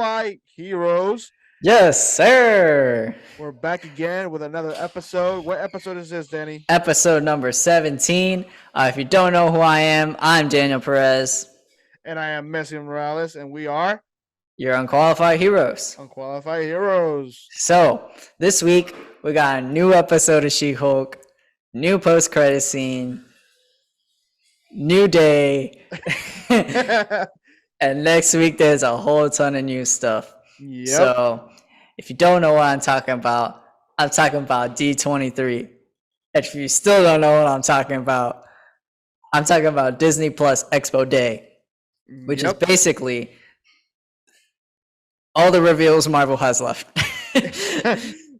Unqualified Heroes. Yes, sir. We're back again with another episode. What episode is this, Danny? Episode number 17. If you don't know who I am, I'm Daniel Perez. And I am Messi Morales, and we are You're Unqualified Heroes. Unqualified Heroes. So, this week, we got a new episode of She-Hulk, new post-credit scene, new day, and next week there's a whole ton of new stuff. Yep. So, if you don't know what I'm talking about D23. If you still don't know what I'm talking about Disney Plus Expo Day, which is basically all the reveals Marvel has left.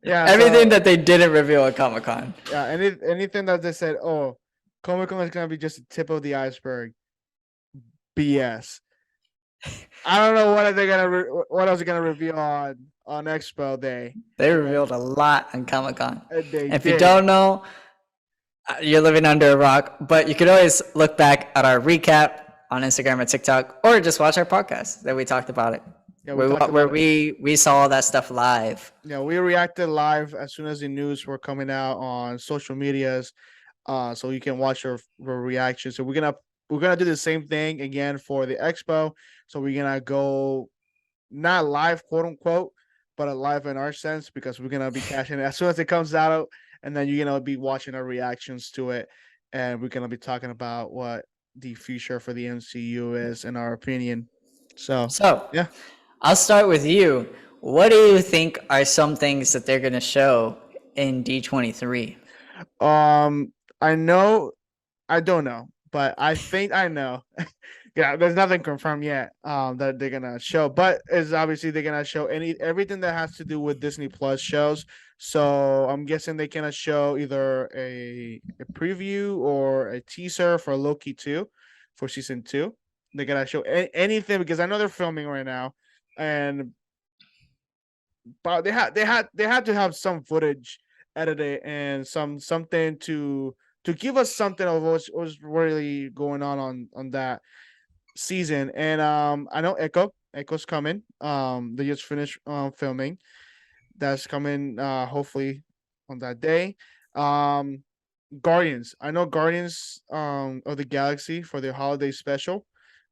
Everything that they didn't reveal at Comic-Con. Yeah, anything that they said, oh, Comic-Con is going to be just the tip of the iceberg. BS. I don't know what else they're gonna reveal on Expo Day. They revealed a lot on Comic-Con. If you don't know, you're living under a rock. But you could always look back at our recap on Instagram or TikTok, or just watch our podcast that we talked about it. Yeah, we saw all that stuff live. Yeah, we reacted live as soon as the news were coming out on social medias, so you can watch our reaction. So we're gonna do the same thing again for the Expo. So we're gonna go not live, quote unquote, but live in our sense, because we're gonna be catching it as soon as it comes out, and then you're gonna be watching our reactions to it, and we're gonna be talking about what the future for the MCU is in our opinion. So yeah, I'll start with you. What do you think are some things that they're gonna show in D23? I don't know, but I think I know. Yeah, there's nothing confirmed yet that they're gonna show, but it's obviously they're gonna show everything that has to do with Disney Plus shows. So I'm guessing they're gonna show either a preview or a teaser for Loki 2 for season 2. They're gonna show anything, because I know they're filming right now, but they had to have some footage edited and something to give us something of what was really going on that season. And I know Echo's coming. They just finished filming. That's coming hopefully on that day. Guardians. I know Guardians of the Galaxy for their holiday special,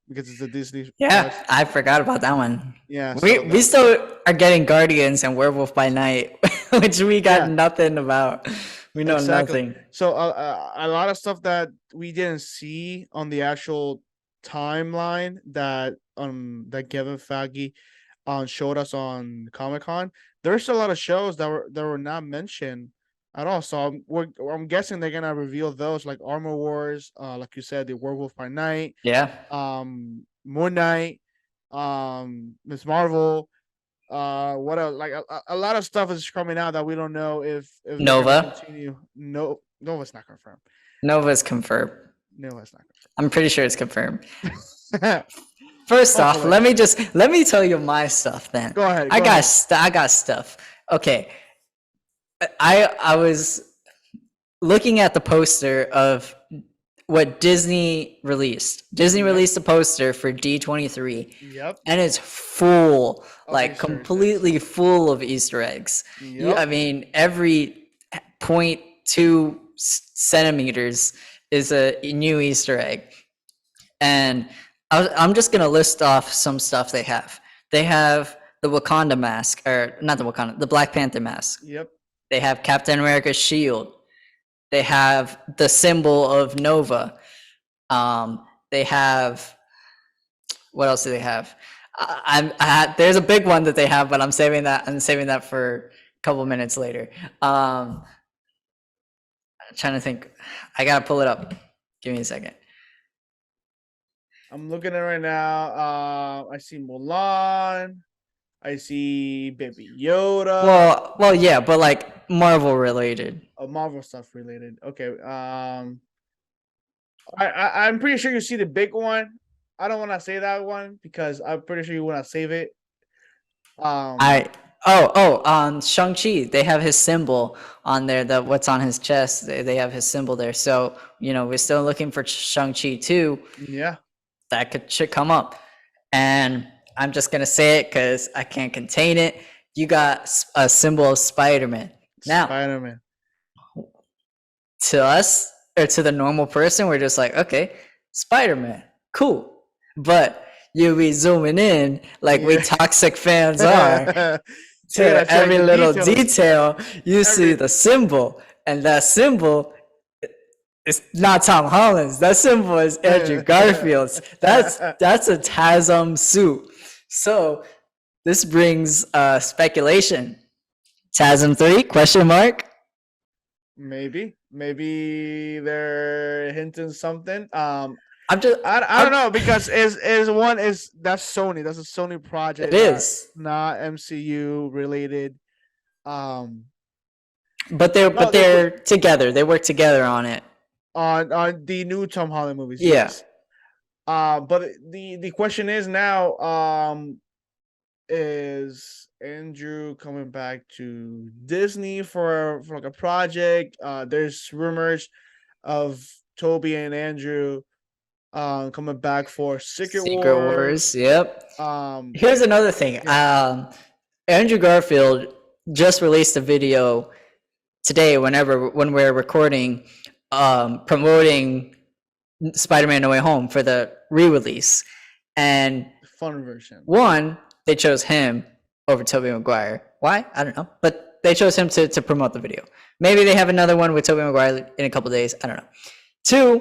because it's a Disney. Yeah, I forgot about that one. Yeah, we still are getting Guardians and Werewolf by Night, which we got nothing about. We know nothing. So a lot of stuff that we didn't see on the actual timeline that Kevin Feige showed us on Comic-Con. There's a lot of shows that were not mentioned at all. So I'm guessing they're gonna reveal those, like Armor Wars, like you said, the Werewolf by Night, Moon Knight, Ms. Marvel. What else? Like a lot of stuff is coming out that we don't know if Nova. Continue. No, Nova's not confirmed. Nova's confirmed. Nova's not confirmed. I'm pretty sure it's confirmed. First off, let me tell you my stuff then. Go ahead. I got stuff. Okay. I was looking at the poster of what Disney released. Disney released a poster for D23. Yep. And it's full, completely full of Easter eggs. Yep. I mean, every 0.2 centimeters is a new Easter egg. And I'm just going to list off some stuff they have. They have the Wakanda mask, or not the Wakanda, the Black Panther mask. Yep. They have Captain America's shield. They have the symbol of Nova. They have, what else do they have? There's a big one that they have, but I'm saving that for a couple minutes later. I'm trying to think. I gotta pull it up. Give me a second. I'm looking at it right now. I see Mulan. I see Baby Yoda. Well, yeah, but like Marvel related. Oh, Marvel stuff related. Okay. I'm pretty sure you see the big one. I don't want to say that one because I'm pretty sure you want to save it. Shang-Chi, they have his symbol on there, what's on his chest. They have his symbol there. So, we're still looking for Shang-Chi too. Yeah. That should come up. And I'm just gonna say it because I can't contain it. You got a symbol of Spider-Man. Now, Spider-Man. to us or to the normal person, we're just like, okay, Spider-Man, cool. But you be zooming in like we Yeah. toxic fans are You gotta to check every the little details. detail. You see Every the symbol, and that symbol is not Tom Holland's. That symbol is Andrew Garfield's. That's a TASM suit. So this brings speculation. TASM 3 question mark? maybe they're hinting something. I'm just I don't know, because is one is that's Sony. That's a Sony it project that is. not MCU related. Um, But no, they could they're together. They work together on it. on the new Tom Holland movies. Yeah. Yes. But the question is now, is Andrew coming back to Disney for like a project? There's rumors of Toby and Andrew coming back for Secret Secret Wars. Wars. Yep. Um, Here's another thing. yeah, Andrew Garfield just released a video today when we're recording promoting Spider-Man No Way Home for the re-release. And fun version. one, they chose him over Tobey Maguire. Why? I don't know. But they chose him to promote the video. Maybe they have another one with Tobey Maguire in a couple days. I don't know. Two,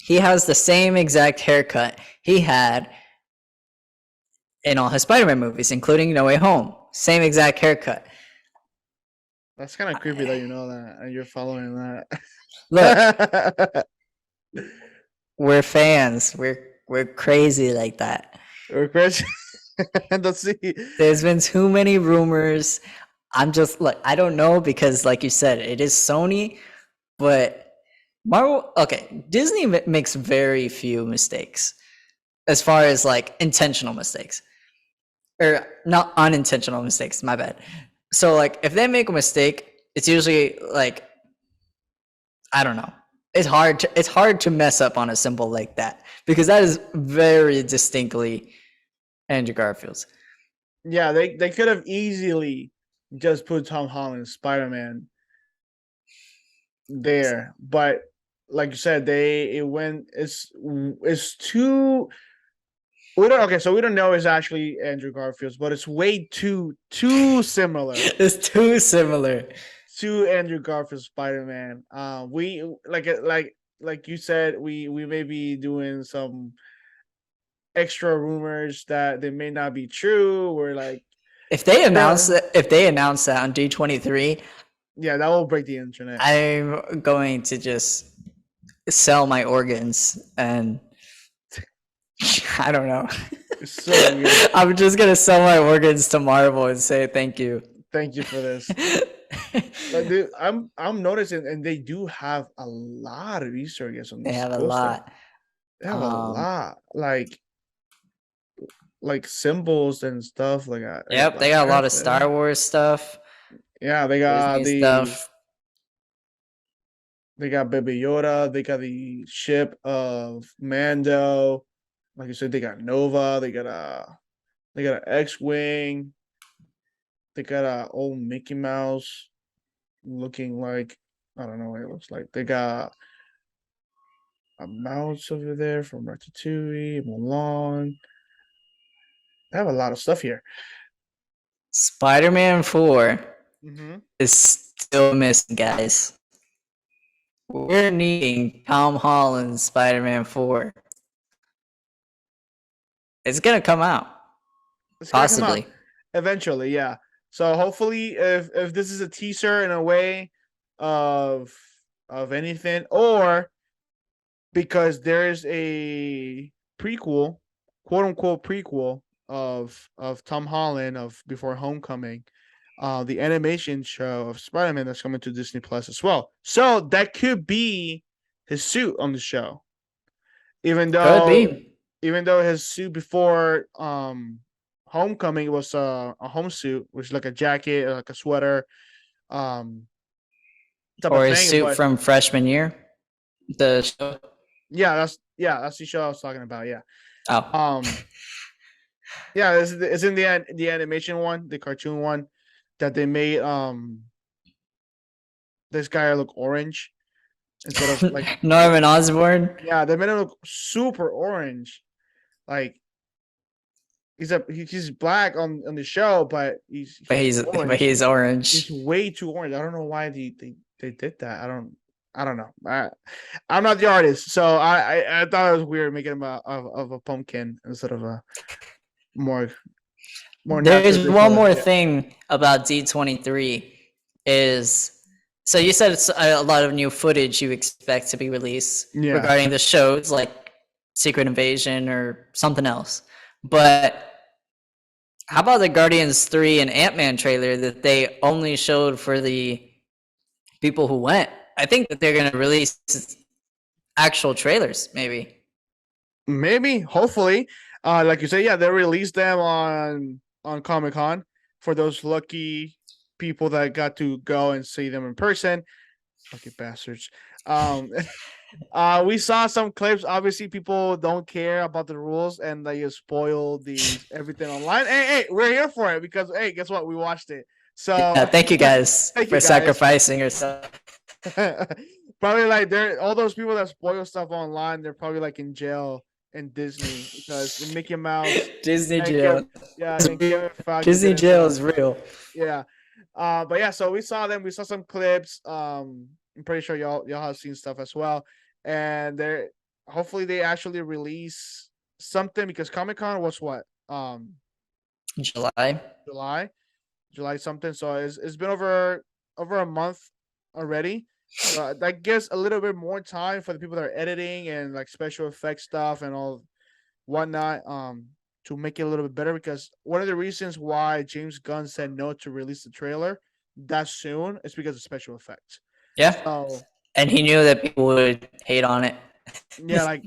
he has the same exact haircut he had in all his Spider-Man movies, including No Way Home. Same exact haircut. That's kind of creepy that you know that and you're following that. Look, we're fans. We're crazy like that. Or Chris. Let's see. There's been too many rumors. I'm just like, I don't know, because like you said, it is Sony, but Marvel, okay, Disney makes very few mistakes as far as like intentional mistakes, or not unintentional mistakes, my bad. So like if they make a mistake, it's usually like, I don't know. It's hard to mess up on a symbol like that, because that is very distinctly Andrew Garfield's. Yeah, they could have easily just put Tom Holland Spider-Man there, but like you said, it's too. We don't know it's actually Andrew Garfield's, but it's way too similar It's too similar. to Andrew Garfield's Spider-Man. We like you said, we may be doing some extra rumors that they may not be true. We're like, If they announce that on D23, yeah, that will break the internet. I'm going to just sell my organs, and I don't know. So weird. I'm just gonna sell my organs to Marvel and say thank you. Thank you for this. But dude, I'm noticing, and they do have a lot of Easter eggs on this. They have a poster. lot. They have a lot, like symbols and stuff. Yep, they got a lot of Star Wars stuff. Yeah, they got Disney the stuff. They got Baby Yoda. They got the ship of Mando. Like you said, they got Nova. They got an X-wing. They got a old Mickey Mouse looking like, I don't know what it looks like. They got a mouse over there from Ratatouille, Mulan. They have a lot of stuff here. Spider-Man 4 Mm-hmm. is still missing, guys. We're needing Tom Holland's Spider-Man 4. It's gonna come out. It's gonna come Possibly. out eventually, yeah. So hopefully, if this is a teaser in a way of anything, or because there's a prequel, quote unquote prequel of Tom Holland of Before Homecoming, the animation show of Spider-Man that's coming to Disney Plus as well. So that could be his suit on the show, even Could though be. his suit before Homecoming was a home suit, which is like a jacket, like a sweater, type Or of his thing. suit But from freshman year. The show. yeah, that's the show I was talking about. Yeah. Oh. Yeah, it's in the animation one, the cartoon one that they made. This guy look orange instead of like Norman Osborn, yeah, they made him look super orange. Like he's black on the show, but he's but orange. he's He's orange. way too orange. I don't know why they did that. I don't know. I'm not the artist, so I thought it was weird making him of a pumpkin instead of a more natural There's one color. more Yeah. thing about D23 is so you said it's a lot of new footage you expect to be released Yeah. regarding the shows like Secret Invasion or something else. But how about the Guardians 3 and Ant-Man trailer that they only showed for the people who went? I think that they're going to release actual trailers, maybe. Maybe, hopefully. Like you say, yeah, they released them on Comic Con for those lucky people that got to go and see them in person. Lucky bastards. Um, we saw some clips. Obviously, people don't care about the rules and they just spoil these everything online. Hey, we're here for it because hey, guess what? We watched it. Yeah, So thank you guys thank you for guys. sacrificing yourself. Probably like they're all those people that spoil stuff online. They're probably like in jail in Disney because the Mickey Mouse Disney and Kevin, jail. yeah, and Kevin Feige Disney didn't say jail is anything. real. Yeah, but yeah, so we saw them. We saw some clips. I'm pretty sure y'all have seen stuff as well, and they're hopefully they actually release something because Comic Con was what July. July July something. So it's been over a month already. So that gives a little bit more time for the people that are editing and like special effects stuff and all whatnot. To make it a little bit better because one of the reasons why James Gunn said no to release the trailer that soon is because of special effects. Yeah. So And he knew that people would hate on it. yeah, like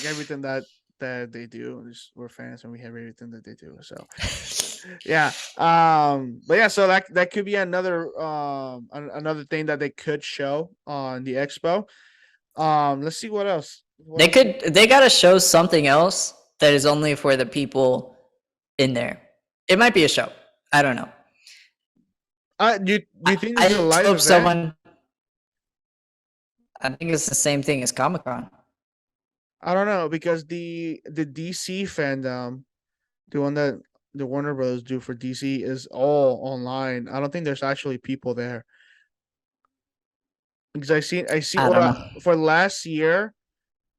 everything that they do is we're fans and we have everything that they do. So yeah. But yeah, so that could be another another thing that they could show on the expo. Let's see what else. What else? They gotta show something else that is only for the people in there. It might be a show. I don't know. Do you think this I is a just live hope event? someone. I think it's the same thing as Comic Con. I don't know because the DC fandom, the one that the Warner Brothers do for DC, is all online. I don't think there's actually people there because I see I don't know. for last year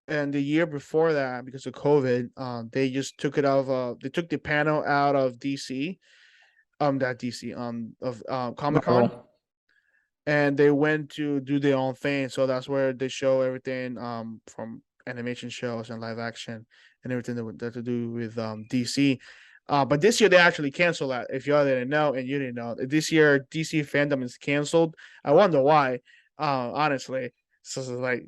and the year before that because of COVID, they just took it out of they took the panel out of DC, that DC of Comic Con, Marvel. and they went to do their own thing. So that's where they show everything from animation shows and live action and everything that to do with DC. But this year they actually canceled that. If y'all didn't know and you didn't know, this year DC fandom is canceled. I wonder why. Honestly, so it's like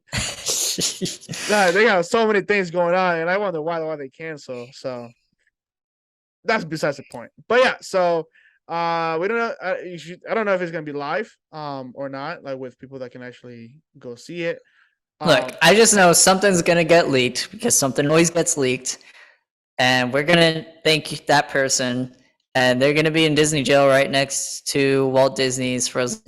they got so many things going on, and I wonder why they cancel. So that's besides the point. But yeah, so we don't know. I don't know if it's gonna be live or not, like with people that can actually go see it. Look, Um, I just know something's gonna get leaked because something always gets leaked, and we're gonna thank that person, and they're gonna be in Disney jail right next to Walt Disney's Frozen.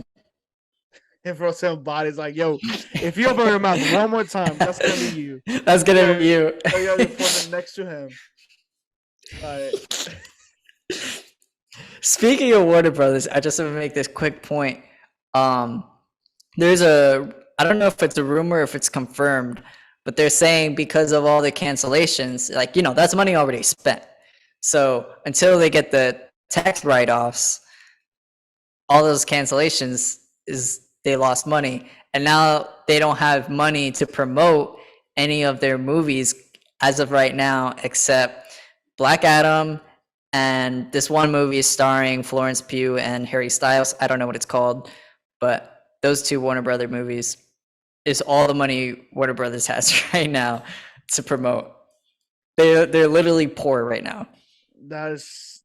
and for some bodies, like yo, if you open your mouth one more time, that's gonna be you. That's gonna Yeah, be you. you're frozen next to him. Uh, Speaking of Warner Brothers, I just want to make this quick point. Um, there's a I don't know if it's a rumor or if it's confirmed, but they're saying because of all the cancellations, like that's money already spent. So until they get the tax write-offs, all those cancellations is they lost money, and now they don't have money to promote any of their movies as of right now, except Black Adam and this one movie starring Florence Pugh and Harry Styles. I don't know what it's called, but those two Warner Brother movies is all the money Warner Brothers has right now to promote. They're literally poor right now. that's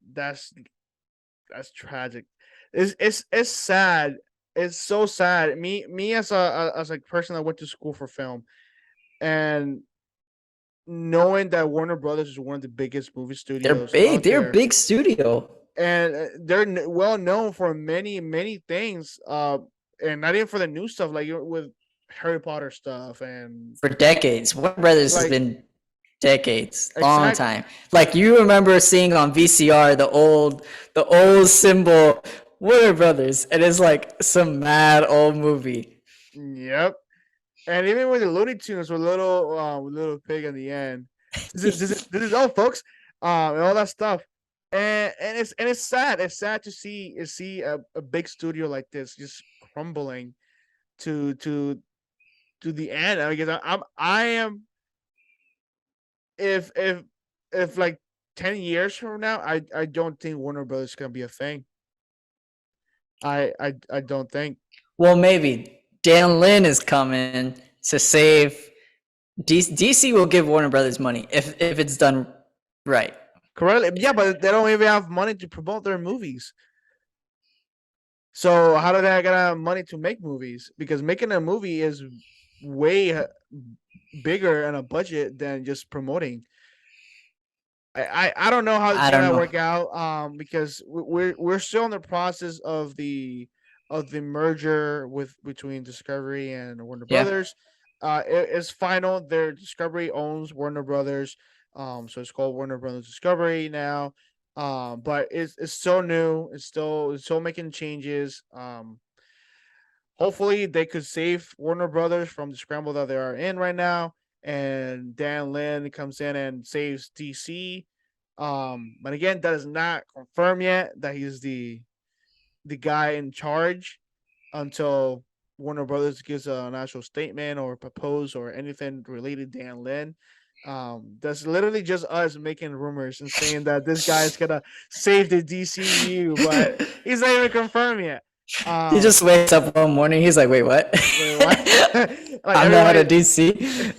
tragic. It's sad. It's so sad. Me as a person that went to school for film, and knowing that Warner Brothers is one of the biggest movie They're studios big. out They're a there, big studio and they're well known for many things. And not even for the new stuff, like with Harry Potter stuff and for decades. Warner Brothers has like been decades, long exact time. Like you remember seeing on VCR the old symbol Warner Brothers, and it's like some mad old movie. yep. And even with the Looney Tunes with little pig in the end. This is all folks. And all that stuff. And it's sad. It's sad to see a big studio like this just crumbling to the end. I guess I am if like 10 years from now, I don't think Warner Brothers is gonna be a thing. I don't think. Well, maybe Dan Lin is coming to save DC. Will give Warner Brothers money if it's done right. Correct. Yeah, but they don't even have money to promote their movies. So how do they get money to make movies? Because making a movie is way bigger and a budget than just promoting. I don't know how it's I don't gonna know. work out. Because we're still in the process of the merger between Discovery and Warner Yeah. Brothers. It's final. Their Discovery owns Warner Brothers. So it's called Warner Brothers Discovery now. But it's still new. It's still making changes. Hopefully they could save Warner Brothers from the scramble that they are in right now. And Dan Lin comes in and saves DC. But again, that is not confirmed yet that he's the guy in charge until Warner Brothers gives an actual statement or propose or anything related to Dan Lin. That's literally just us making rumors and saying that this guy is gonna save the DCU, but he's not even confirmed yet. He just wakes up one morning. He's like, "Wait, what? Wait, what? Like I'm the head everybody, of DC."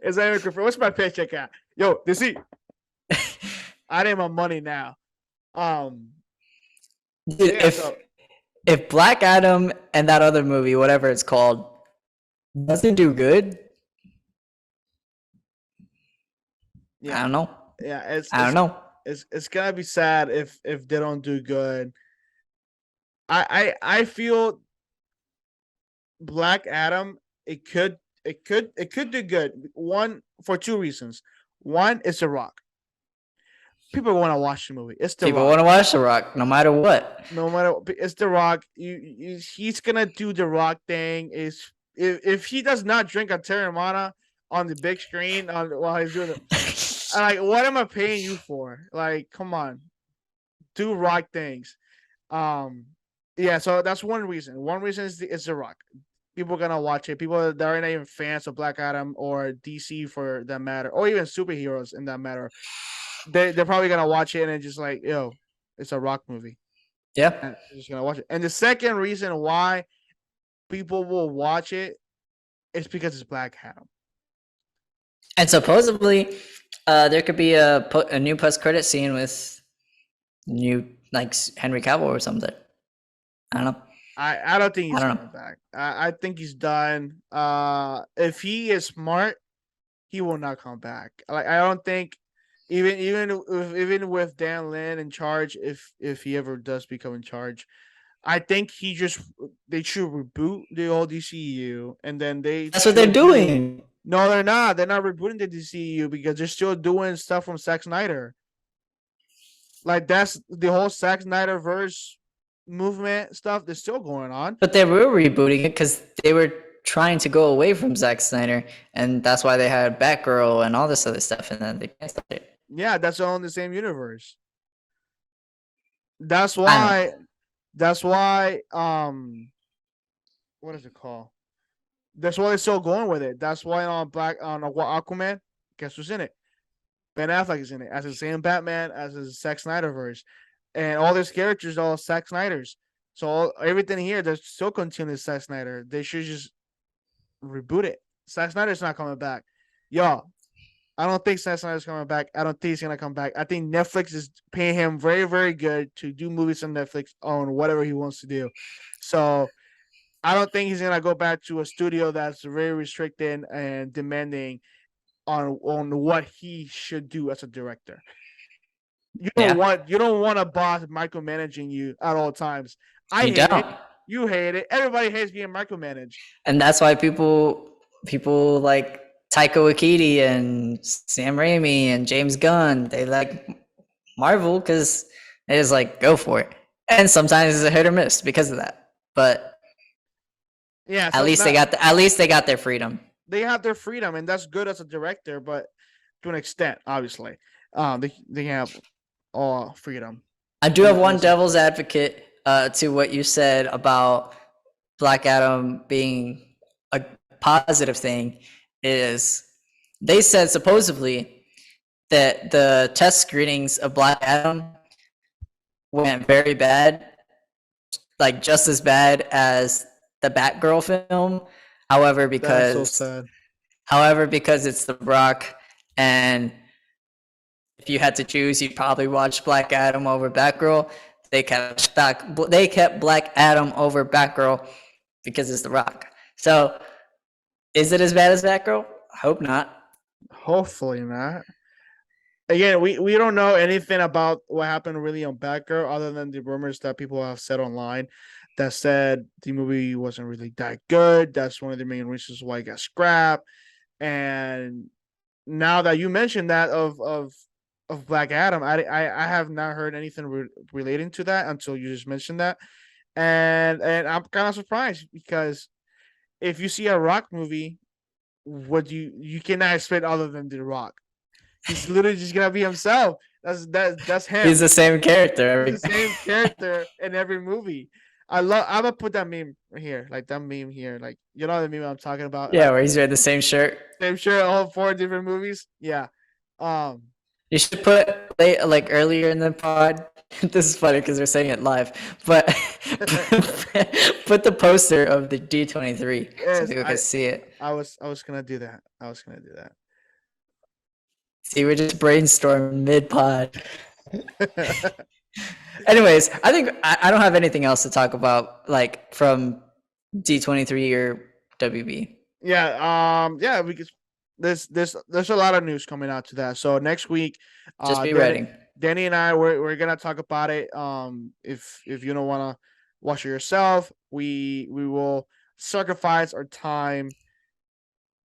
is that even confirmed? What's my paycheck at? Yo, DC, I need my money now. Dude, Yeah, so if Black Adam and that other movie, whatever it's called, doesn't do good, I yeah, don't know. yeah, I don't know. it's gonna be sad if they don't do good. I feel Black Adam, it could do good. One, for two reasons. One, it's The Rock. People want to watch the movie. It's The People Rock. want to watch The Rock, no matter what. No matter, it's The Rock. He's gonna do the Rock thing. Is if he does not drink a Terramana on the big screen while he's doing it, like, what am I paying you for? Like, come on, do Rock things. Um, yeah. So that's one reason. One reason is The Rock. People are gonna watch it. People that are not even fans of Black Adam or DC for that matter, or even superheroes in that matter, they're probably gonna watch it and just like, yo, it's a Rock movie. Yeah. And they're just gonna watch it. And the second reason why people will watch it is because it's Black Adam. And supposedly, there could be a new post credit scene with new like Henry Cavill or something. I don't know. I don't think he's I don't coming back. I think he's done. If he is smart, he will not come back. Like, I don't think even with Dan Lin in charge, if he ever does become in charge, I think they should reboot the old DCU and then That's what they're doing. No, they're not. They're not rebooting the DCU because they're still doing stuff from Zack Snyder. Like, that's the whole Zack Snyder verse movement stuff that's still going on. But they were rebooting it because they were trying to go away from Zack Snyder, and that's why they had Batgirl and all this other stuff, and then they canceled it. Yeah, that's all in the same universe. That's why. That's why. What is it called? That's why they're still going with it. That's why on Aquaman, guess who's in it? Ben Affleck is in it as the same Batman as his Zack Snyder verse, and all these characters are all Zack Snyder's. So everything here, they're still continuing Zack Snyder. They should just reboot it. Zack Snyder's not coming back, y'all. I don't think Zack Snyder's coming back. I don't think he's gonna come back. I think Netflix is paying him very, very good to do movies on Netflix on whatever he wants to do. So I don't think he's gonna go back to a studio that's very restricted and demanding. on what he should do as a director. Yeah, You don't want a boss micromanaging you at all times. I you hate it. don't. You hate it. Everybody hates being micromanaged. And that's why people like Taika Waititi and Sam Raimi and James Gunn, they like Marvel because they just like go for it. And sometimes it's a hit or miss because of that. But Yeah, at so least they not, got at least they got their freedom. they have their freedom, and that's good as a director, but to an extent, obviously, they have all freedom. I do What have you gonna one say? devil's advocate to what you said about Black Adam being a positive thing is they said supposedly that the test screenings of Black Adam went very bad, like just as bad as the Batgirl film. However, That's so because sad. because it's The Rock, and if you had to choose, you'd probably watch Black Adam over Batgirl. They kept Black Adam over Batgirl because it's The Rock. So, is it as bad as Batgirl? I hope not. Hopefully not. Again, we don't know anything about what happened really on Batgirl other than the rumors that people have said online that said the movie wasn't really that good. That's one of the main reasons why it got scrapped. And now that you mentioned that of Black Adam, I have not heard anything relating to that until you just mentioned that, and I'm kind of surprised because if you see a Rock movie, what you cannot expect other than the Rock. He's literally just gonna be himself. That's He's him. the same character. He's the same character in every movie. I'm gonna put that meme here, like that meme here, like you know the meme I'm talking about, Yeah, like where he's wearing the same shirt. same shirt, all four different movies. Yeah, um, You should put like earlier in the pod. This is funny because we're saying it live, but put the poster of the D23 so yes, people can see it. I was gonna do that. I was gonna do See, we're just brainstorming mid pod. that. Anyways, I think I don't have anything else to talk about, like from D23 or WB. Yeah, we could. There's a lot of news coming out to that. So next week, Just be Danny, ready. Danny and I we're gonna talk about it. If you don't wanna watch it yourself, we will sacrifice our time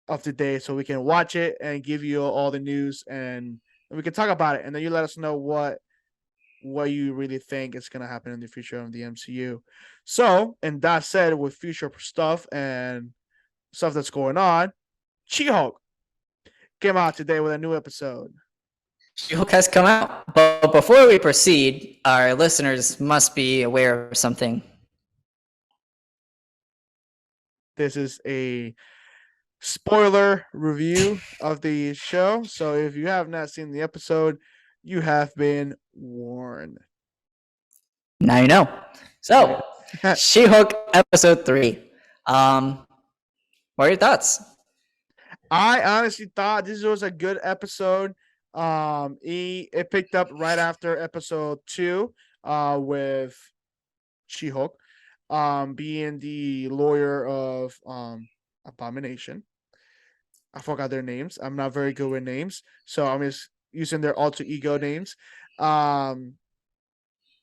of the day so we can watch it and give you all the news and we can talk about it and then you let us know what you really think is gonna happen in the future of the MCU. So, and that said, with future stuff and stuff that's going on, She-Hulk came out today with a new episode. She-Hulk has come out, but before we proceed, our listeners must be aware of something. This is a spoiler review of the show. So if you have not seen the episode, you have been warned. Now you know. So, She-Hulk episode 3. What are your thoughts? I honestly thought this was a good episode. It picked up right after episode 2, with She-Hulk, being the lawyer of Abomination. I forgot their names. I'm not very good with names, so I'm just using their alter ego names. Um,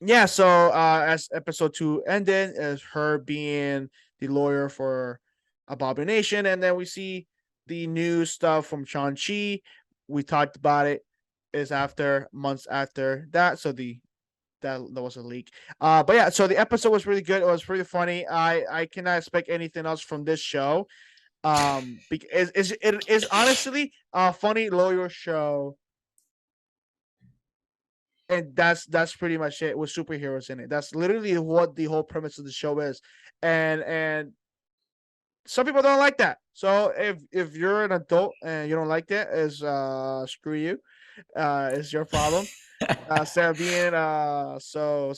yeah. So as episode 2 ended, as her being the lawyer for Abomination, and then we see the new stuff from Shang-Chi. We talked about it. Is after months after that, so that was a leak. But yeah, so the episode was really good. It was pretty funny. I cannot expect anything else from this show. Because it is honestly a funny lawyer show, and that's pretty much it with superheroes in it. That's literally what the whole premise of the show is, and some people don't like that. So if you're an adult and you don't like that, is screw you. It's your problem. Instead of being So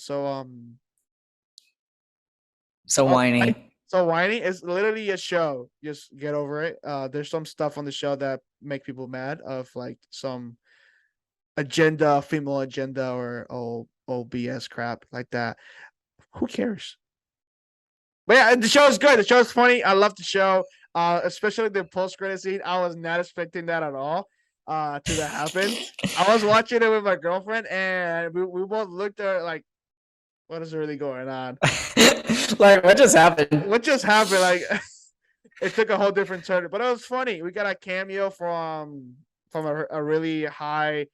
whiny. whiny. So whiny is literally a show. Just get over it. There's some stuff on the show that make people mad of like some agenda, female agenda, or BS crap like that. Who cares? But yeah, the show is good. The show is funny. I love the show. Especially the post credit scene. I was not expecting that at all. To that happen. I was watching it with my girlfriend, and we both looked at it like, what is really going on? Like, what just happened? What just happened? Like, it took a whole different turn, but it was funny. We got a cameo from a really high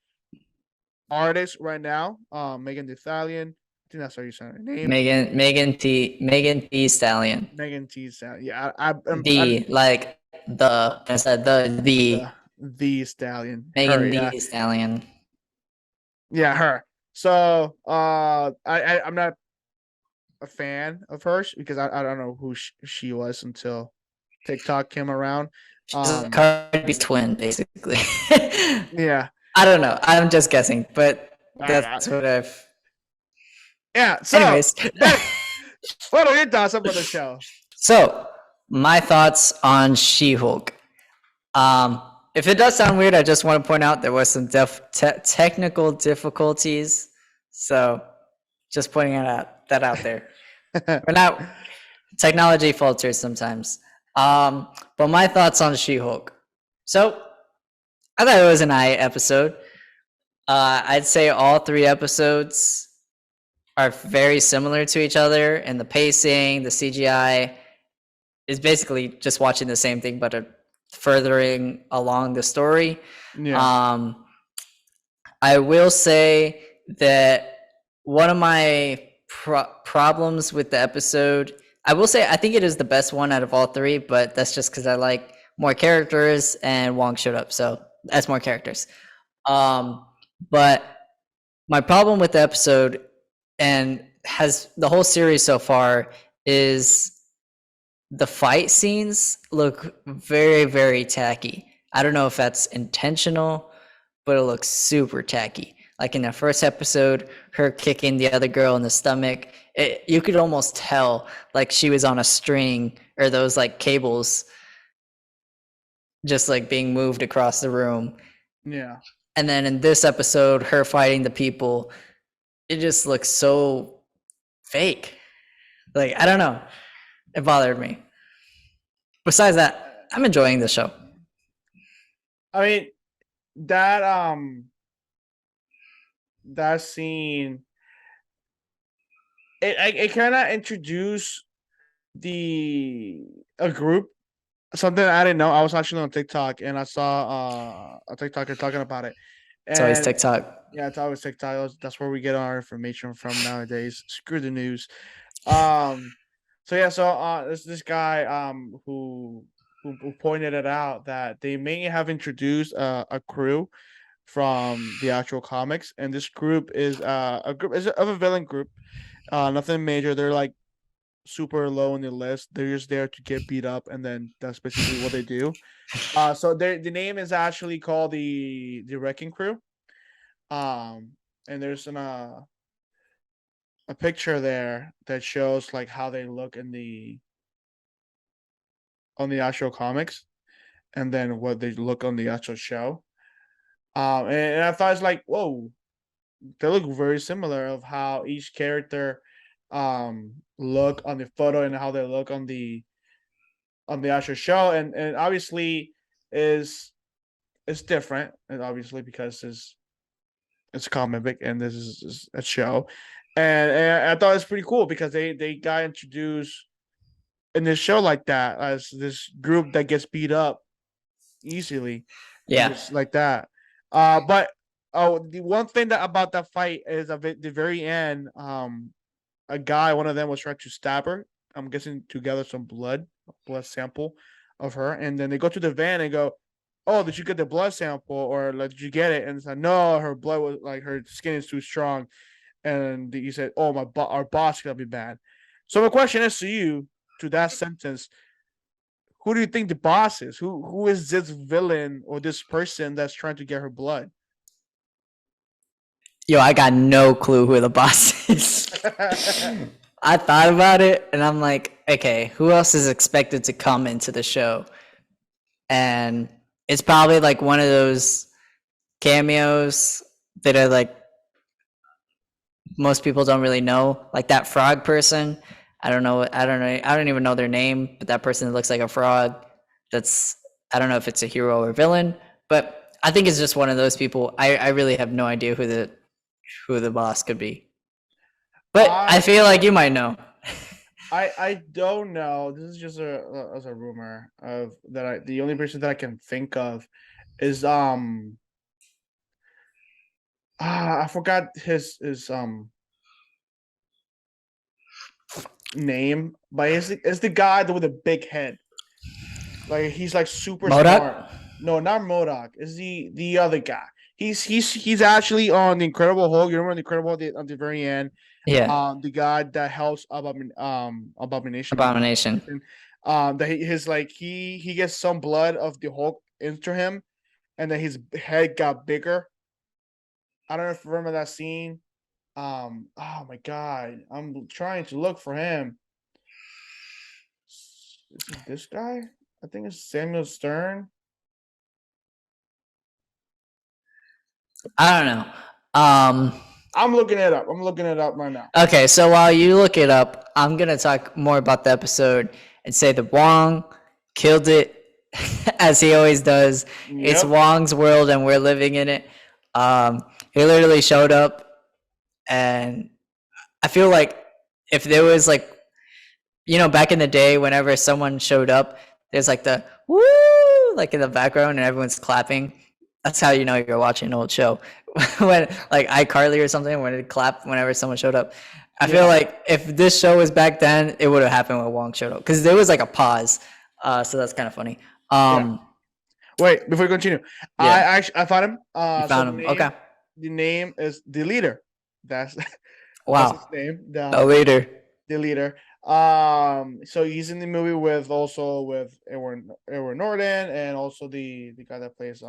artist right now, Megan Thee Stallion. I think that's how you say her name. Megan Thee Stallion. Megan Thee Stallion. Yeah, I The like the I said the the Stallion. Her, Megan yeah, Thee Stallion. yeah, her. So, I'm not a fan of hers because I don't know who she was until TikTok came around. She's a Cardi B's twin, basically. Yeah. I don't know. I'm just guessing, but Uh, that's what I've. yeah. So, Anyways, Ben, what are your thoughts about the show? so my thoughts on She-Hulk. If it does sound weird, I just want to point out there was some technical difficulties. So just pointing that out there. We're not technology falters sometimes. But my thoughts on She-Hulk. So I thought it was an episode. I'd say all 3 episodes are very similar to each other, and the pacing, the CGI is basically just watching the same thing, but furthering along the story. Yeah. I will say that one of my problems with the episode, I will say I think it is the best one out of all 3, but that's just because I like more characters and Wong showed up, so that's more characters. But my problem with the episode and has the whole series so far is the fight scenes look very, very tacky. I don't know if that's intentional, but it looks super tacky. Like in the first episode, her kicking the other girl in the stomach, you could almost tell like she was on a string or those like cables just like being moved across the room. Yeah. And then in this episode, her fighting the people, it just looks so fake. Like, I don't know. It bothered me. Besides that, I'm enjoying the show. I mean, that that scene, it kind of introduced a group, something I didn't know. I was actually on TikTok and I saw a TikToker talking about it. It's always And TikTok. yeah, it's always TikTok. That's where we get our information from nowadays. Screw the news. Um so yeah, so there's this guy who pointed it out that they may have introduced a crew from the actual comics, and this group is a group is of a villain group. Nothing major. They're like super low on the list. They're just there to get beat up, and then that's basically what they do. So the name is actually called the Wrecking Crew. And there's a picture there that shows like how they look in the on the actual comics, and then what they look on the actual show. And I thought it's like, whoa, they look very similar of how each character look on the photo and how they look on the actual show, and obviously is it's different, and obviously because it's a comic book and this is a show, and I thought it's pretty cool because they got introduced in this show like that as this group that gets beat up easily, and Yeah. just like that. But the one thing that about that fight is of it, the very end, a guy, one of them was trying to stab her. I'm guessing to gather some blood sample of her, and then they go to the van and go, "Oh, did you get the blood sample, or like, did you get it?" And it's like, "No, her blood was like her skin is too strong." And he said, "Oh, our boss gonna be bad." So my question is to you, to that sentence, who do you think the boss is? Who is this villain or this person that's trying to get her blood? Yo, I got no clue who the boss is. I thought about it and I'm like, okay, who else is expected to come into the show? And it's probably like one of those cameos that are like most people don't really know, like that frog person. I don't know. I don't even know their name, but that person that looks like a frog. that's, I don't know if it's a hero or villain, but I think it's just one of those people. I really have no idea who the boss could be. But I I feel like you might know. I don't know. This is just as a rumor of that. The only person that I can think of is I forgot his name, but it's the guy with the big head. Like he's like super smart. Modoc? No, not Modoc. Is the other guy? He's actually on the Incredible Hulk. You remember the Incredible Hulk at the very end? Yeah. The guy that helps Abomination. Abomination. That his like he gets some blood of the Hulk into him, and then his head got bigger. I don't know if you remember that scene. Oh my god, I'm trying to look for him. Is it this guy? I think it's Samuel Stern. I don't know. I'm looking it up. I'm looking it up right now. Okay, so while you look it up, I'm gonna talk more about the episode and say that Wong killed it, as he always does. It's Yep. Wong's world, and we're living in it. He literally showed up, and I feel like if there was like, back in the day, whenever someone showed up, there's like the woo, like in the background, and everyone's clapping. That's how you know you're watching an old show. When like iCarly or something, when it clapped whenever someone showed up. I feel like if this show was back then, it would have happened when Wong showed up because there was like a pause. So that's kind of funny. Wait, before we continue, Yeah. I found him. You found him. Okay. The name is the leader. That's that's Wow. his name. A leader. The leader. So he's in the movie with Edward Norton and also the guy that plays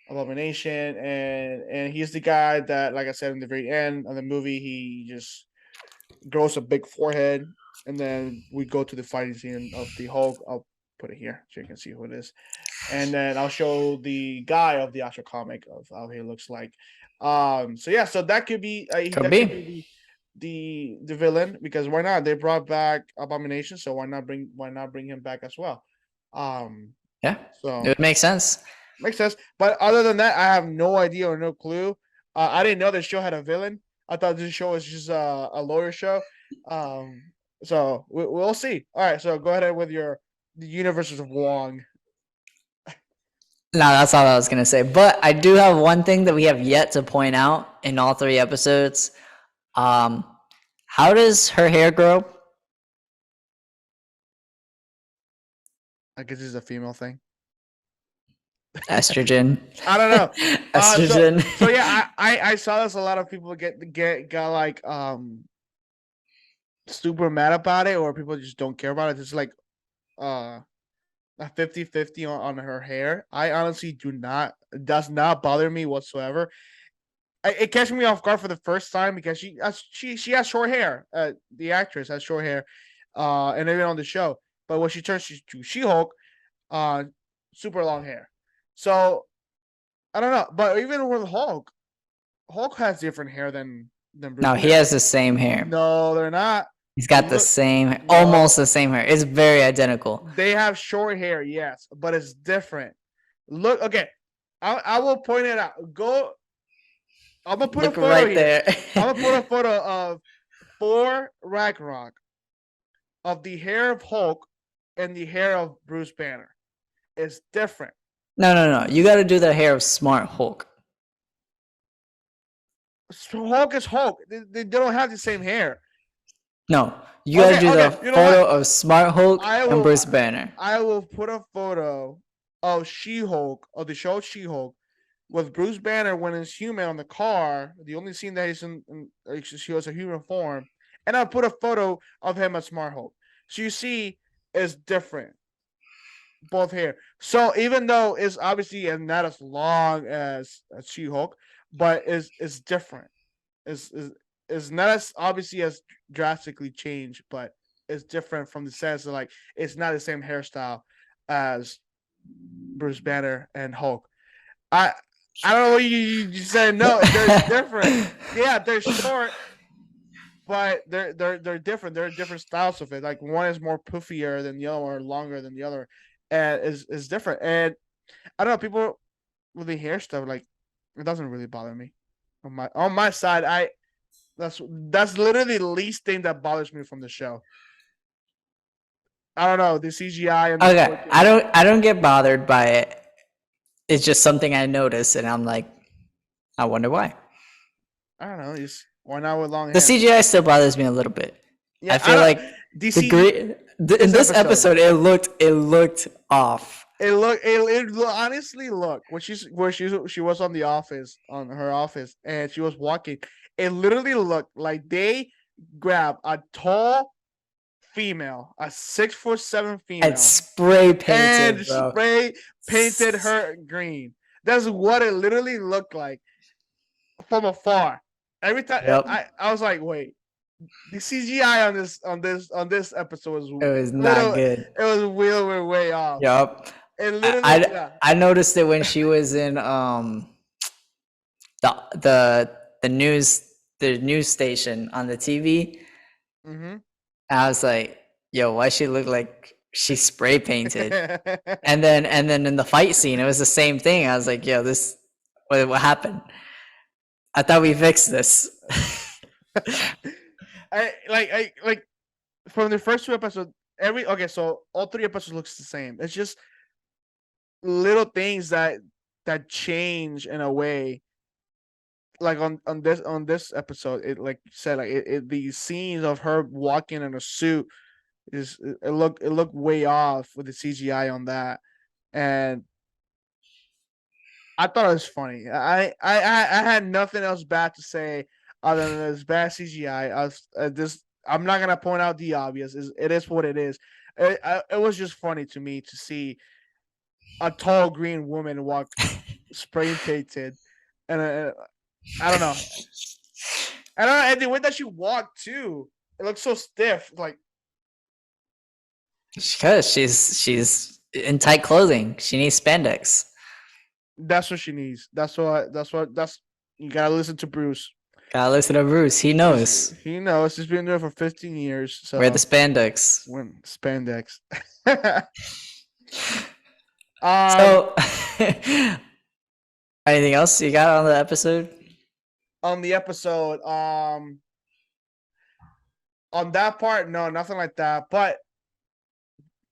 Abomination, and he's the guy that, like I said in the very end of the movie, he just grows a big forehead, and then we go to the fighting scene of the Hulk. I'll put it here so you can see who it is, and then I'll show the guy of the actual comic of how he looks like. So yeah, so that could be Could be. the villain, because why not? They brought back Abomination, so why not bring him back as well? Yeah. So It would make sense. makes sense. But other than that, I have no idea or no clue. I didn't know this show had a villain. I thought this show was just a lawyer show. So we'll see. All right, so go ahead with the universes of Wong. No, that's all I was gonna say. But I do have one thing that we have yet to point out in all 3 episodes. How does her hair grow? I guess it's a female thing. Estrogen. I don't know. Estrogen. So yeah, I saw this. A lot of people got like super mad about it, or people just don't care about it. It's like a 50-50 on her hair. I honestly do not. It does not bother me whatsoever. It catches me off guard for the first time because she has short hair. The actress has short hair, and even on the show. But when she turns to She-Hulk, super long hair. So I don't know. But even with Hulk has different hair than Bruce. No, he has the same hair. No, they're not. He's got the same, almost the same hair. It's very identical. They have short hair, yes, but it's different. Look, okay, I will point it out. Go. I'm gonna put a photo right here. there. I'm gonna put a photo of Thor Ragnarok, of the hair of Hulk and the hair of Bruce Banner. It's different. No. You got to do the hair of Smart Hulk. So Hulk is Hulk. They don't have the same hair. No, you got to do the photo of Smart Hulk and Bruce Banner. I will put a photo of She-Hulk, of the show She-Hulk, with Bruce Banner when he's human on the car. The only scene that he's in she has a human form, and I'll put a photo of him as Smart Hulk. So you see, it's different. Both hair. So even though it's obviously not as long as She-Hulk, but is different. Is not as obviously as drastically changed, but it's different from the sense of like it's not the same hairstyle as Bruce Banner and Hulk. I don't know what you said. No, they're different. Yeah, they're short, but they're different. There are different styles of it. Like one is more poofier than the other, or longer than the other. and is different. And I don't know, people with the hair stuff, like, it doesn't really bother me. On my side, that's literally the least thing that bothers me from the show. I don't know, the CGI and the Okay, 4K. I don't get bothered by it. It's just something I notice, and I'm like, I wonder why. I don't know, just why not with long The hair? CGI still bothers me a little bit. Yeah, I I feel don't. like The the CG great in this this episode. episode it looked off. Honestly look when she was on the office on her office and she was walking. It literally looked like they grabbed a tall female, a 6'7" And female, spray and painted, bro. spray painted her green. That's what it literally looked like from afar. Every time Yep. I was like, wait, the CGI on this episode was It was not little. good. It was way off. Yep. It I, literally, I yeah. I noticed it when she was in the news station on the TV. Mm-hmm. I was like, yo, why she look like she spray painted? And then in the fight scene, it was the same thing. I was like, yo, this what happened? I thought we fixed this. I from the first two episodes. So all three episodes looks the same. It's just little things that change in a way. Like on this episode, it like you said, like the scenes of her walking in a suit it looked way off with the CGI on that, and I thought it was funny. I had nothing else bad to say other than this bad CGI. I'm not gonna point out the obvious. It is what it is. It was just funny to me to see a tall green woman walk spray painted, and I don't know. I don't know, and the way that she walked too, it looks so stiff. Like Because she's in tight clothing. She needs spandex. that's what she needs. That's you gotta listen to Bruce. Gotta listen to Bruce. He knows. He knows he's been doing it for 15 years. So Wear the spandex. when spandex. um, So, anything else you got on the episode? on the episode, on that part, no, nothing like that. But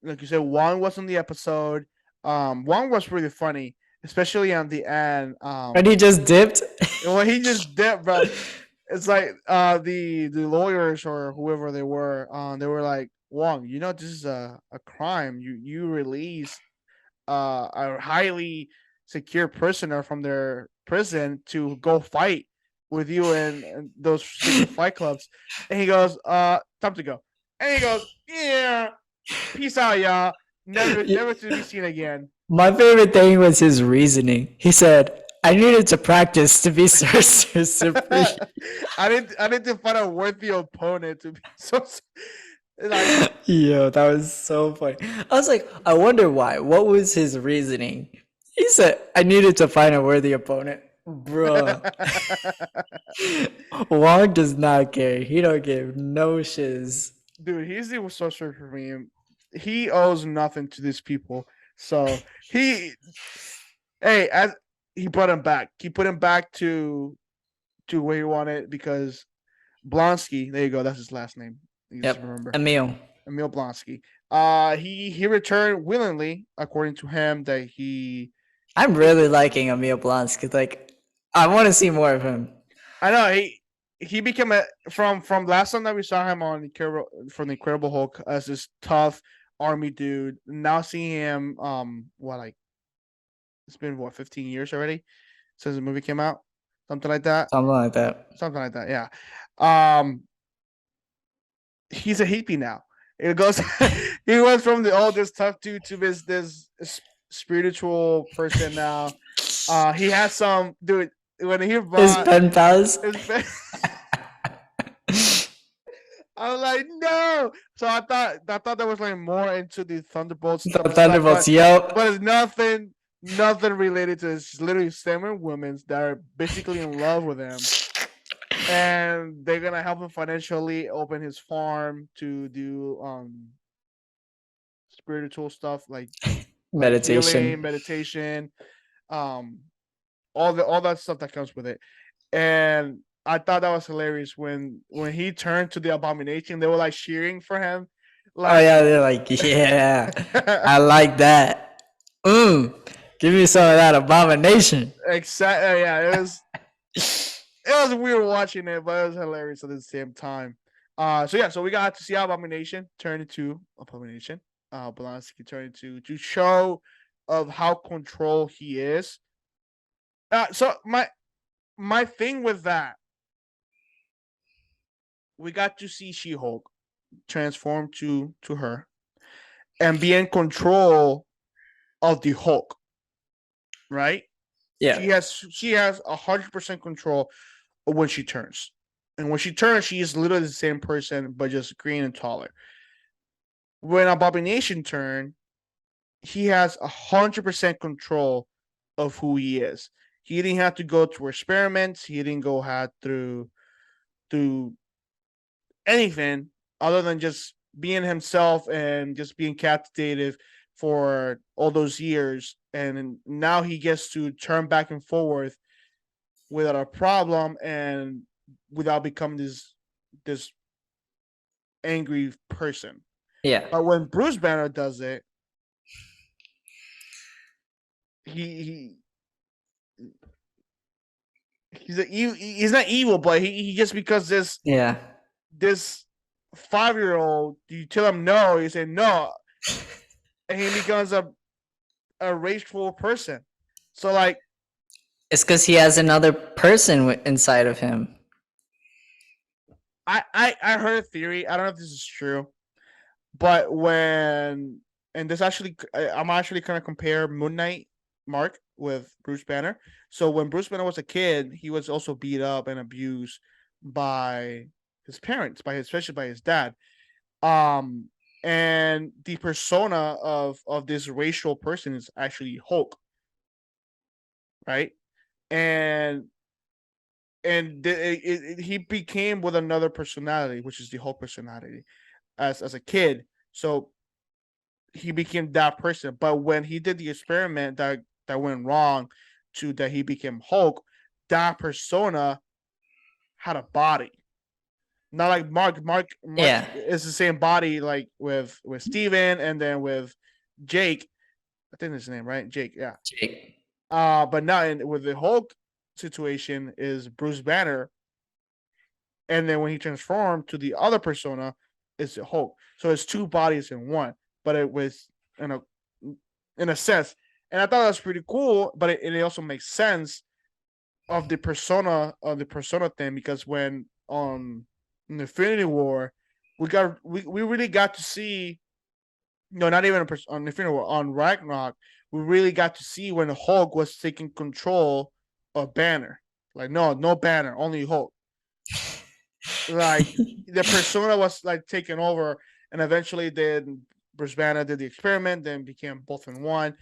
like you said, Wong was on the episode. Wong was really funny, especially on the end. And he just dipped. Well, he just dipped, bro. It's like the lawyers or whoever they were like, Wong, this is a crime. You release a highly secure prisoner from their prison to go fight with you and those secret fight clubs. And he goes, time to go. And he goes, yeah, peace out, y'all. Never to be seen again. My favorite thing was his reasoning. He said, I needed to practice to be Sorcerer Supreme. I need to find a worthy opponent to be so like. Yo, that was so funny. I was like, I wonder why. What was his reasoning? He said, I needed to find a worthy opponent. Bro. Wong does not care. He don't give no shiz. Dude, he's the sorcerer for me. He owes nothing to these people. So as he brought him back. He put him back to where he wanted because Blonsky, there you go, that's his last name. You Yep. just remember. Emil Blonsky. He returned willingly, according to him, that I'm really liking Emil Blonsky. Like, I want to see more of him. I know he became from last time that we saw him on from the Incredible Hulk as this tough army dude. Now seeing him, it's been 15 years already since the movie came out, something like that. Yeah. He's a hippie now. It goes. He went from this tough dude to this spiritual person now. He has some dude when he brought his pen pals. I was like, no. So I thought there was like more into the Thunderbolts. The Thunderbolts, yep. But it's nothing related to it. It's literally seven women that are basically in love with him. And they're gonna help him financially open his farm to do spiritual stuff like like Meditation. healing, meditation, um, all that stuff that comes with it. And I thought that was hilarious when he turned to the abomination. They were like cheering for him, Oh like yeah, they're like, yeah, I like that. Give me some of that abomination. exactly. Yeah, it was weird watching it, but it was hilarious at the same time. So yeah, so we got to see Abomination turn into Abomination. Polanski turn into to show of how control he is. So my thing with that, we got to see She Hulk transform to her and be in control of the Hulk, right? Yeah, She has 100% control of when she turns, and when she turns, she is literally the same person but just green and taller. When Abomination turned, he has 100% control of who he is. He didn't have to go through experiments. He didn't go had through anything other than just being himself and just being captivated for all those years. And now he gets to turn back and forth without a problem and without becoming this angry person. yeah, But when Bruce Banner does it, he he's not evil, but he just because yeah. this 5-year old, you tell him no, he say no, and he becomes a rageful person. So like It's because he has another person inside of him. I heard a theory. I don't know if this is true, but when and this actually I'm actually gonna compare Moon Knight Mark with Bruce Banner. So when Bruce Banner was a kid, he was also beat up and abused by his parents, especially by his dad. Um, and the persona of this racial person is actually Hulk, right? And he became with another personality, which is the Hulk personality, as a kid. So he became that person. But when he did the experiment that went wrong, to that he became Hulk, that persona had a body. Not like Mark. Mark Yeah, is the same body like with Steven and then with Jake. I think that's his name, right? Jake, yeah. Jake. But now with the Hulk situation is Bruce Banner, and then when he transformed to the other persona, it's the Hulk. So it's two bodies in one, but it was in a sense, and I thought that was pretty cool. But it also makes sense of the persona thing because when on in Infinity War, we really got to see. No, not even on Infinity War, on Ragnarok, we really got to see when Hulk was taking control of Banner. Like no Banner, only Hulk. Like the persona was like taken over, and eventually then Bruce Banner did the experiment, then became both in one.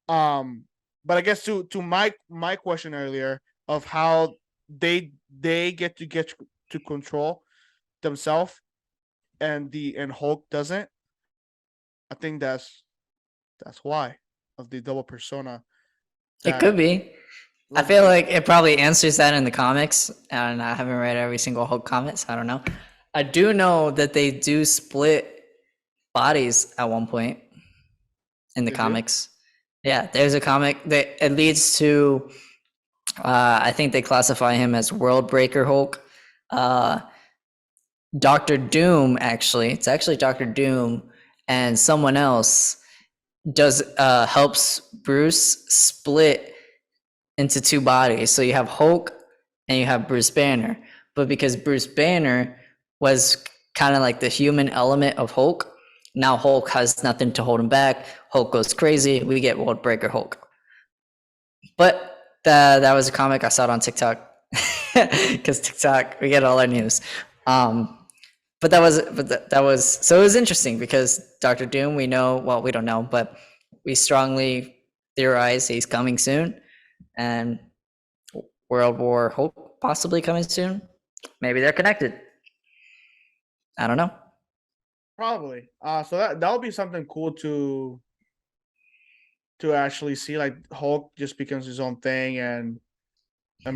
Um, but I guess to my question earlier of how they get to control themselves and Hulk doesn't. I think that's why of the double persona It could that be. I like feel like it probably answers that in the comics, and I haven't read every single Hulk comic, so I don't know. I do know that they do split bodies at one point in the they do. comics. Yeah, there's a comic that it leads to. I think they classify him as World Breaker Hulk. Uh, Doctor Doom, actually, it's actually Doctor Doom and someone else does helps Bruce split into two bodies. So you have Hulk and you have Bruce Banner. But because Bruce Banner was kind of like the human element of Hulk, now Hulk has nothing to hold him back. Hulk goes crazy. We get World Breaker Hulk. But that was a comic I saw it on TikTok because TikTok we get all our news. But that was so it was interesting because Doctor Doom we know well we don't know but we strongly theorize he's coming soon and World War Hope possibly coming soon. Maybe they're connected. I don't know. Probably. So that would be something cool to actually see like Hulk just becomes his own thing, and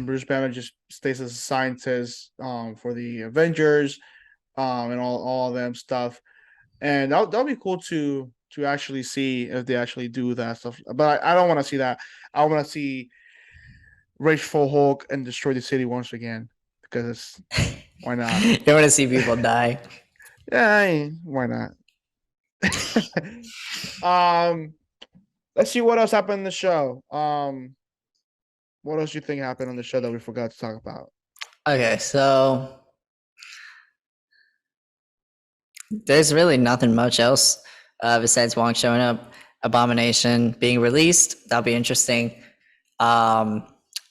Bruce Banner just stays as a scientist for the Avengers and all of them stuff. And that'll be cool to actually see if they actually do that stuff. But I don't want to see that. I want to see Rageful Hulk and destroy the city once again because why not? You want to see people die. Yeah, why not? um, let's see what else happened in the show. What else you think happened on the show that we forgot to talk about? Okay, so there's really nothing much else besides Wong showing up, Abomination being released. That'll be interesting.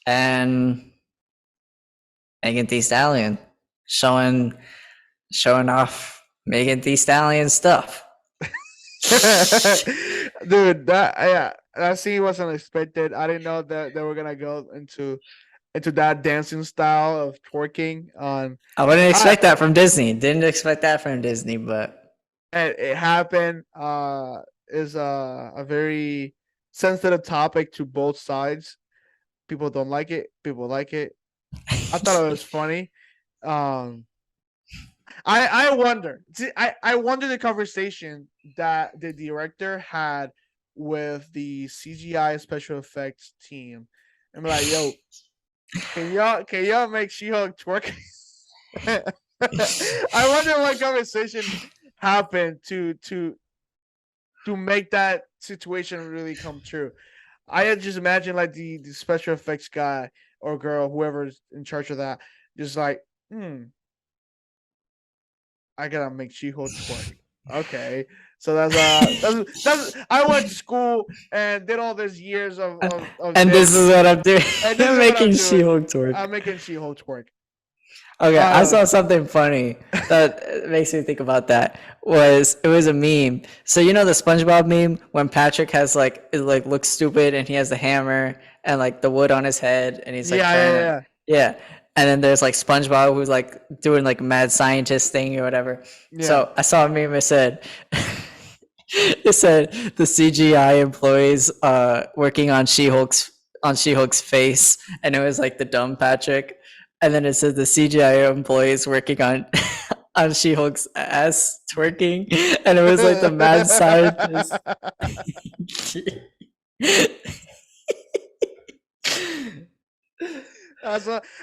And Megan Thee Stallion showing off Megan Thee Stallion stuff. Dude, that scene was unexpected. I didn't know that they were gonna go into that dancing style of twerking on. I wouldn't expect that from Disney. Didn't expect that from Disney, but It happened. Is a very sensitive topic to both sides. People don't like it. People like it. I thought it was funny. Um, I wonder. See, I wonder the conversation that the director had with the CGI special effects team. I'm like, yo, can y'all make She-Hulk twerk? I wonder what conversation happened to make that situation really come true. I just imagine like the special effects guy or girl, whoever's in charge of that, just like, I gotta make She-Hulk twerk. Okay, so that's I went to school and did all these years of and this is what I'm doing. and this I'm is what I'm making doing. She-Hulk twerk. I'm making She-Hulk twerk. Okay, I saw something funny that makes me think about that. It was a meme. So you know the SpongeBob meme when Patrick has like it like looks stupid and he has the hammer and like the wood on his head and he's like trying to yeah. And then there's like SpongeBob who's like doing like mad scientist thing or whatever. Yeah. So I saw a meme that said it said the CGI employees working on She-Hulk's face, and it was like the dumb Patrick, and then it says the CGI employees working on on She-Hulk's ass twerking, and it was like the mad scientist.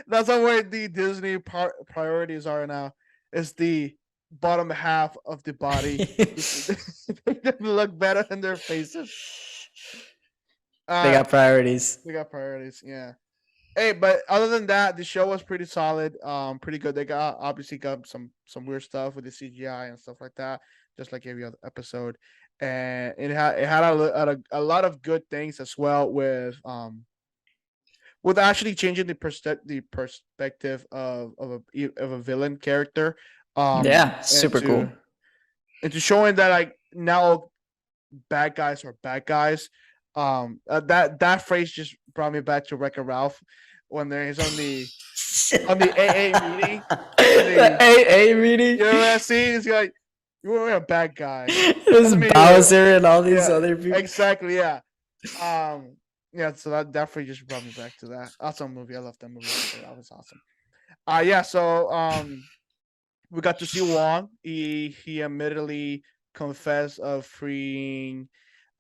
That's where the Disney priorities are now. Is the bottom half of the body make them look better in their faces. They got priorities. They got priorities. Yeah. Hey, but other than that, the show was pretty solid. Pretty good. They obviously got some weird stuff with the CGI and stuff like that, just like every other episode. And it had a lot of good things as well with actually changing the perspective of a villain character. Yeah, super cool. Into showing that like now bad guys are bad guys. That phrase just brought me back to Wreck-It Ralph when there's on the AA meeting. The AA meeting. You know what I see? It's like you're a bad guy. There's Bowser and all these other people. Exactly. Yeah. Yeah. So that definitely just brought me back to that awesome movie. I love that movie. That was awesome. Yeah. So we got to see Wong. He admittedly confessed of freeing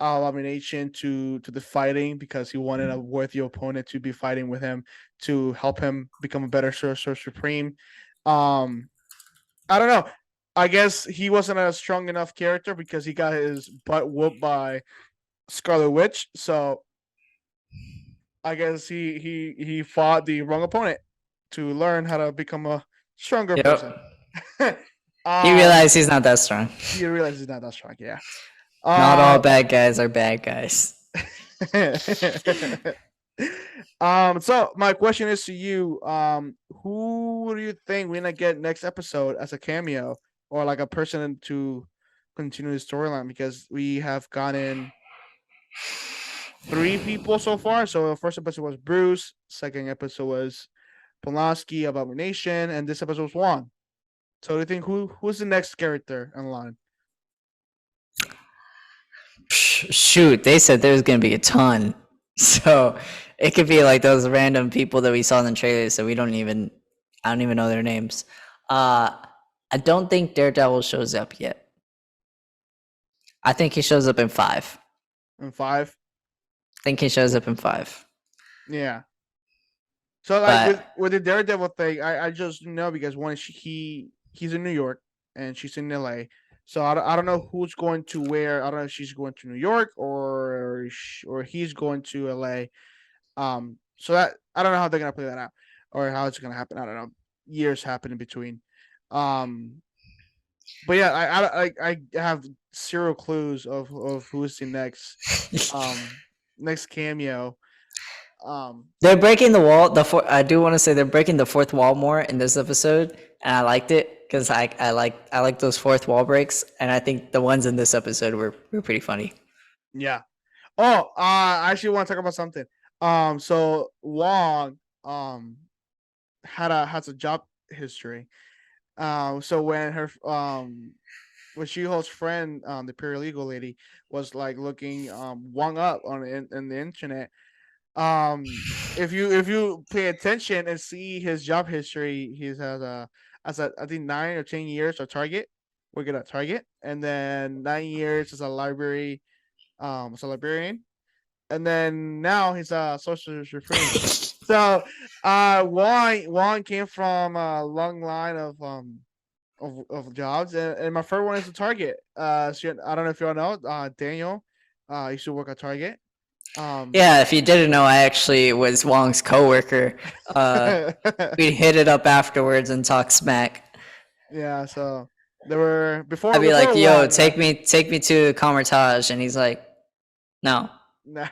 Abomination to the fighting because he wanted a worthy opponent to be fighting with him to help him become a better Sorcerer Supreme. I don't know. I guess he wasn't a strong enough character because he got his butt whooped by Scarlet Witch. So I guess he fought the wrong opponent to learn how to become a stronger person. He realized he's not that strong. He realized he's not that strong. Yeah. Not all bad guys are bad guys. So my question is to you, who do you think we're gonna get next episode as a cameo or like a person to continue the storyline? Because we have gotten 3 people so far. So the first episode was Bruce, second episode was Polanski, Abomination, and this episode was Juan. So do you think who's the next character in line? Shoot, they said there's gonna be a ton, so it could be like those random people that we saw in the trailers. So I don't even know their names. I don't think Daredevil shows up yet. I think he shows up in 5. In 5. I think he shows up in 5. Yeah. So like But with the Daredevil thing, I just know because one he's in New York and she's in LA. So I don't know who's going to where. I don't know if she's going to New York or he's going to LA. So that I don't know how they're gonna play that out or how it's gonna happen. I don't know. Years happen in between. Um, but yeah, I have zero clues of who's the next cameo. they're breaking the wall. I do want to say they're breaking the fourth wall more in this episode, and I liked it because I like those fourth wall breaks, and I think the ones in this episode were pretty funny. Yeah. Oh, I actually want to talk about something. So Wong has a job history. So when She-Hulk's friend, the paralegal lady, was like looking Wong up in the internet. If you pay attention and see his job history, he has as a I think 9 or 10 years at Target, working at Target, and then 9 years as a librarian, and then now he's a social referee. So Wong came from a long line of jobs, and my first one is a Target. So I don't know if you all know, Daniel, used to work at Target. Yeah, if you didn't know, I actually was Wong's coworker. We'd hit it up afterwards and talk smack. Yeah, so there were I'd be like, before "Yo, Wong, take me to Comertage," and he's like, "No." nah,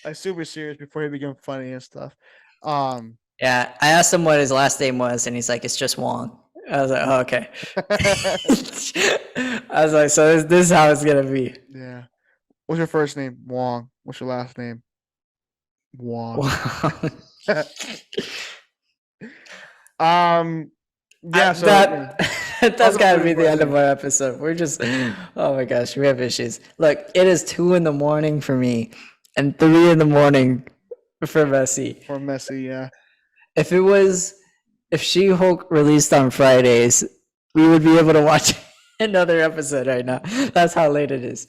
like super serious before he became funny and stuff. Um, Yeah, I asked him what his last name was, and he's like, "It's just Wong." I was like, "Oh, okay." I was like, "So this is how it's gonna be." yeah. What's your first name? Wong. What's your last name? Wong. Wong. um, yeah. So That that's also got to pretty be the end of funny our episode. We're just, oh my gosh, we have issues. Look, it is 2 in the morning for me, and 3 in the morning for Messi. for Messi. Yeah. If it was, if She-Hulk released on Fridays, we would be able to watch another episode right now. That's how late it is.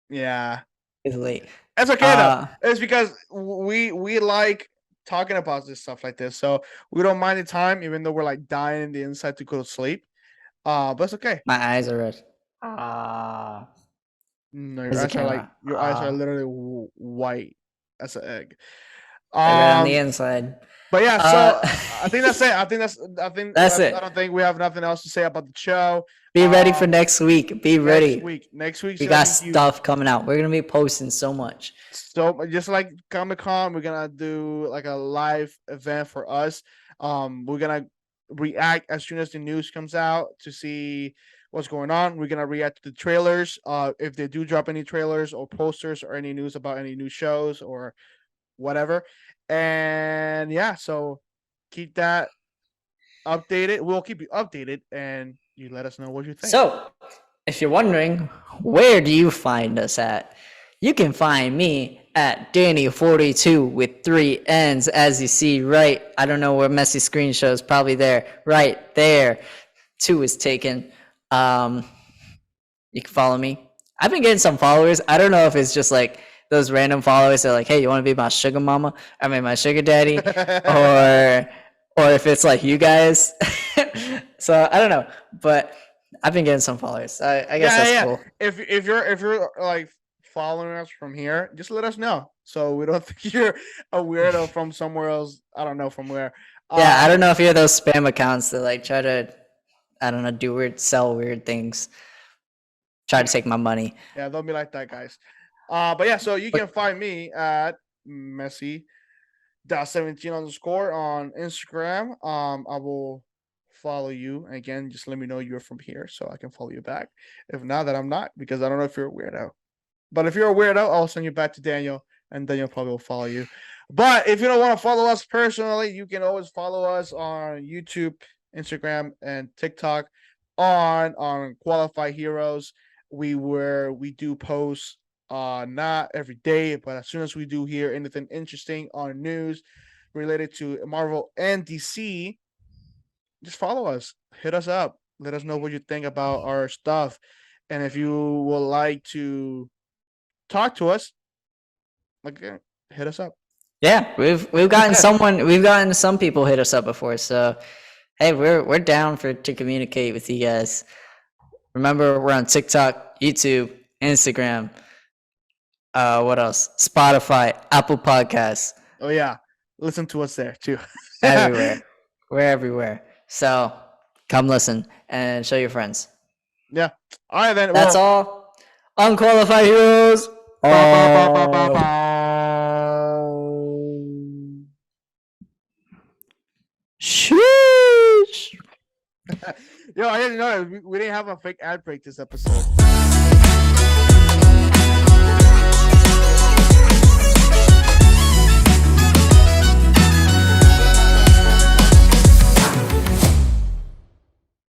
Yeah. It's late. That's okay though. It's because we like talking about this stuff like this, so we don't mind the time, even though we're like dying in the inside to go to sleep. But it's okay. My eyes are red. Ah. No, Where's the camera? your eyes are literally white as an egg. They're red on the Um, inside. but yeah, so I think that's it. That's it. I don't think we have nothing else to say about the show. Be ready for next week. Be ready. Next week's We gonna got be huge. stuff coming out. We're gonna be posting so much. So just like Comic-Con, we're gonna do like a live event for us. We're gonna react as soon as the news comes out to see what's going on. We're gonna react to the trailers. If they do drop any trailers or posters or any news about any new shows or whatever. And yeah, so keep that updated. We'll keep you updated and you let us know what you think. So, if you're wondering, where do you find us at? You can find me at Danny42 with 3 N's, as you see right. I don't know where Messi screen shows, probably there, right there. 2 is taken. You can follow me. I've been getting some followers. I don't know if it's just like those random followers that are like, hey, you want to be my sugar mama? I mean, my sugar daddy, or if it's like you guys. So I don't know, but I've been getting some followers. I guess that's cool. If you're like following us from here, just let us know so we don't think you're a weirdo from somewhere else. I don't know from where. Yeah, I don't know if you're those spam accounts that like try to, I don't know, sell weird things, try to take my money. Yeah, don't be like that, guys. But yeah, so you can find me at Messi.17_ on Instagram. I will follow you. Again, just let me know you're from here so I can follow you back. If not, that I'm not, because I don't know if you're a weirdo. But if you're a weirdo, I'll send you back to Daniel, and Daniel probably will follow you. But if you don't want to follow us personally, you can always follow us on YouTube, Instagram, and TikTok on Qualified Heroes. we do post not every day, but as soon as we do hear anything interesting on news related to Marvel and DC, just follow us, hit us up, let us know what you think about our stuff, and if you would like to talk to us, like hit us up. Yeah, we've gotten some people hit us up before. So hey, we're down to communicate with you guys. Remember, we're on TikTok, YouTube, Instagram. What else? Spotify, Apple Podcasts, Oh yeah, listen to us there too. everywhere. We're everywhere. So come listen and show your friends. Yeah. All right then. That's Well. all. Unqualified heroes. Ba, ba, ba, ba, ba, Oh. ba. Sheesh. Yo, I didn't know that we didn't have a fake ad break this episode.